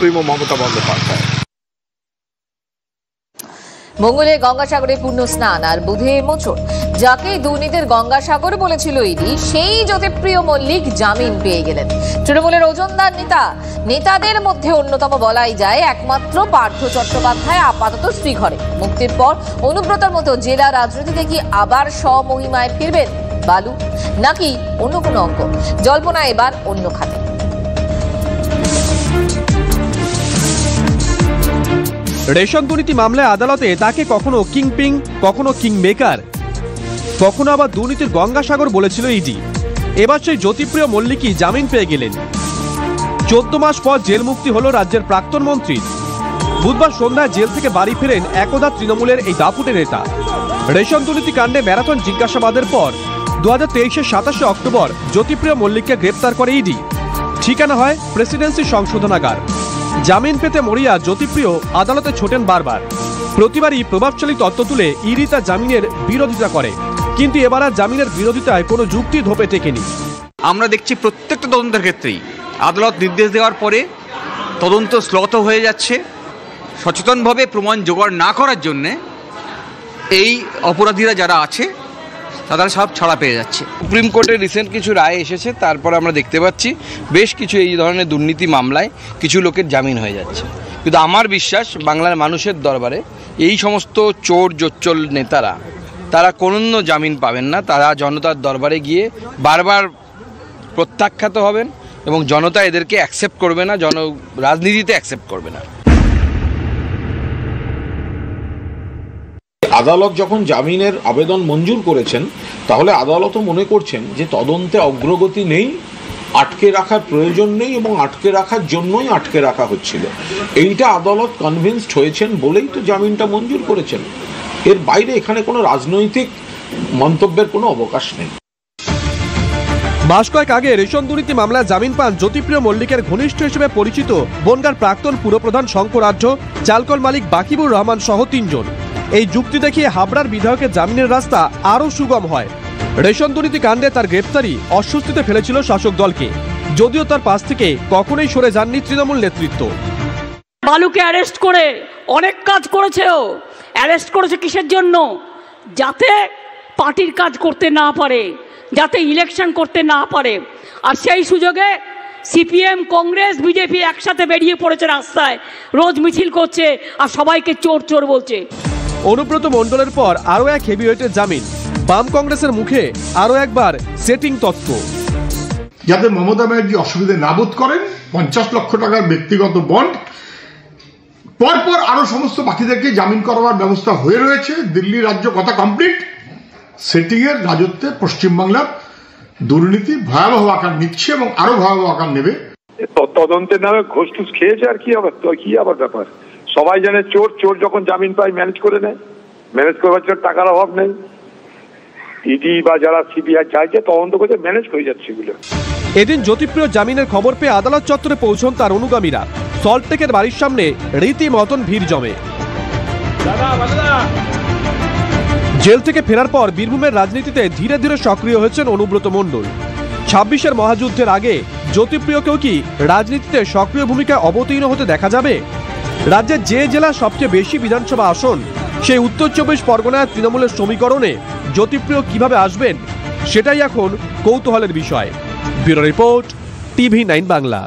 Supremo Mamata Bandyopadhyay. মঙ্গলে গঙ্গাসাগরে পূর্ণ স্নান আর বুধে মোচড়। যাকে দুর্নীতির গঙ্গাসাগর বলেছিল ইডি, সেই জ্যোতিপ্রিয় মল্লিক জামিন পেয়ে গেলেন। তৃণমূলের ওজনদার নেতাদের মধ্যে অন্যতম বলাই যায় একমাত্র পার্থ চট্টোপাধ্যায় আপাতত শ্রীঘরে। মুক্তির পর অনুব্রতর মতো জেলা রাজনীতিতে কি আবার স্বমহিমায় ফিরবেন বালু, নাকি অন্য কোনো অঙ্ক? জল্পনা এবার অন্য খাতে। রেশন দুর্নীতি মামলায় আদালতে তাকে কখনো কিংপিং, কখনো কিং মেকার, কখনো আবার দুর্নীতির গঙ্গাসাগর বলেছিল ইডি। এবার সেই জ্যোতিপ্রিয় মল্লিকই জামিন পেয়ে গেলেন। 14 মাস পর জেল মুক্তি হলো রাজ্যের প্রাক্তন মন্ত্রীর। বুধবার সন্ধ্যায় জেল থেকে বাড়ি ফেরেন একদা তৃণমূলের এই দাপুটে নেতা। রেশন দুর্নীতি কাণ্ডে ম্যারাথন জিজ্ঞাসাবাদের পর 2023-এর 27 অক্টোবর জ্যোতিপ্রিয় মল্লিককে গ্রেপ্তার করে ইডি। ঠিকানা হয় প্রেসিডেন্সি সংশোধনাগার। জামিন পেতে মরিয়া জ্যোতিপ্রিয় আদালতে ছোটেন বারবার। প্রতিবারই প্রভাবশালী তত্ত্ব তুলে ইডি তার জামিনের বিরোধিতা করে, কিন্তু এবার আর জামিনের বিরোধিতায় কোনো যুক্তি ধোপে টেকেনি। আমরা দেখছি প্রত্যেকটা তদন্তের ক্ষেত্রেই আদালত নির্দেশ দেওয়ার পরে তদন্ত শ্লথ হয়ে যাচ্ছে। সচেতনভাবে প্রমাণ জোগাড় না করার জন্যে এই অপরাধীরা যারা আছে তারা সব ছাড়া পেয়ে যাচ্ছে। সুপ্রিম কোর্টের রিসেন্ট কিছু রায় এসেছে, তারপর আমরা দেখতে পাচ্ছি বেশ কিছু এই ধরনের দুর্নীতি মামলায় কিছু লোকের জামিন হয়ে যাচ্ছে। কিন্তু আমার বিশ্বাস বাংলার মানুষের দরবারে এই সমস্ত চোর জোচ্চল নেতারা তারা কোনো জামিন পাবেন না। তারা জনতার দরবারে গিয়ে বারবার প্রত্যাখ্যাত হবেন এবং জনতা এদেরকে অ্যাকসেপ্ট করবে না, রাজনীতিতে অ্যাকসেপ্ট করবে না। আদালত যখন জামিনের আবেদন মঞ্জুর করেছেন, তাহলে আদালতও মনে করছেন যে তদন্তে অগ্রগতি নেই, আটকে রাখার প্রয়োজন নেই এবং আটকে রাখার জন্যই আটকে রাখা হচ্ছিল। এইটা আদালত কনভিন্সড হয়েছেন বলেই তো জামিনটা মঞ্জুর করেছেন। এর বাইরে এখানে কোনো রাজনৈতিক মন্তব্যের কোনো অবকাশ নেই। মাস কয়েক আগে রেশন দুর্নীতি মামলায় জামিন পান জ্যোতিপ্রিয় মল্লিকের ঘনিষ্ঠ হিসেবে পরিচিত বনগাঁর প্রাক্তন পুরপ্রধান শঙ্কর আঢ্য, চালকল মালিক বাকিবুর রহমান সহ 3 জন। এই যুক্তি দেখিয়ে হাবড়ার বিধায়কের জামিনের রাস্তা আরও সুগম হয়। রেশন দুর্নীতি কাণ্ডে তার গ্রেপ্তারি অস্বস্তিতে ফেলেছিল শাসক দলকে, যদিও তার পাশ থেকে কখনোই সরে যাননি তৃণমূল নেতৃত্ব। বালুকে অ্যারেস্ট করে অনেক কাজ করেছে। ও অ্যারেস্ট করেছে কিসের জন্য? যাতে পার্টির কাজ করতে না পারে, যাতে ইলেকশন করতে না পারে। আর সেই সুযোগে সিপিএম, কংগ্রেস, বিজেপি একসাথে বেরিয়ে পড়েছে রাস্তায়, রোজ মিছিল করছে আর সবাইকে চোর চোর বলছে। অনুব্রত মণ্ডলের পর আরও এক হেভিওয়েটের জামিন। বাম কংগ্রেসের মুখে আরও একবার সেটিং তত্ত্ব। যাতে মমতা ব্যানার্জি অসুবিধে না বোধ করেন, 50 লক্ষ টাকার ব্যক্তিগত বন্ড, পরপর আরো সমস্ত বাকিদেরকে জামিন করাবার ব্যবস্থা হয়ে রয়েছে। দিল্লি রাজ্য কথা কমপ্লিট। সেটিং এর রাজত্বে পশ্চিমবাংলার দুর্নীতি ভয়াবহ আকার নিচ্ছে এবং আরো ভয়াবহ আকার নেবে। তদন্তের নামে ঘুষ টুস খেয়েছে আর কি আবার ব্যাপার। সবাই জানে চোর যখন জামিন পায় ম্যানেজ করে নেয়, ম্যানেজ করবার জন্য টাকার অভাব নেই। ইডি বা যারা সিবিআই চাইছে তদন্ত করছে, ম্যানেজ হয়ে যাচ্ছে এগুলো। এদিন জ্যোতিপ্রিয় জামিনের খবর পেয়ে আদালত চত্বরে পৌঁছন তার অনুগামীরা। সল্টটেকের বাড়ির সামনে রীতিমতন ভিড় জমে। জেল থেকে ফেরার পর বীরভূমের রাজনীতিতে ধীরে ধীরে সক্রিয় হয়েছেন অনুব্রত মণ্ডল। 26-এর মহাযুদ্ধের আগে জ্যোতিপ্রিয়কেও কি রাজনীতিতে সক্রিয় ভূমিকায় অবতীর্ণ হতে দেখা যাবে? রাজ্যের যে জেলা সবচেয়ে বেশি বিধানসভা আসন, সেই উত্তর 24 পরগনার তৃণমূলের সমীকরণে জ্যোতিপ্রিয় কিভাবে আসবেন, সেটাই এখন কৌতূহলের বিষয়। Bureau report, TV9 Bangla.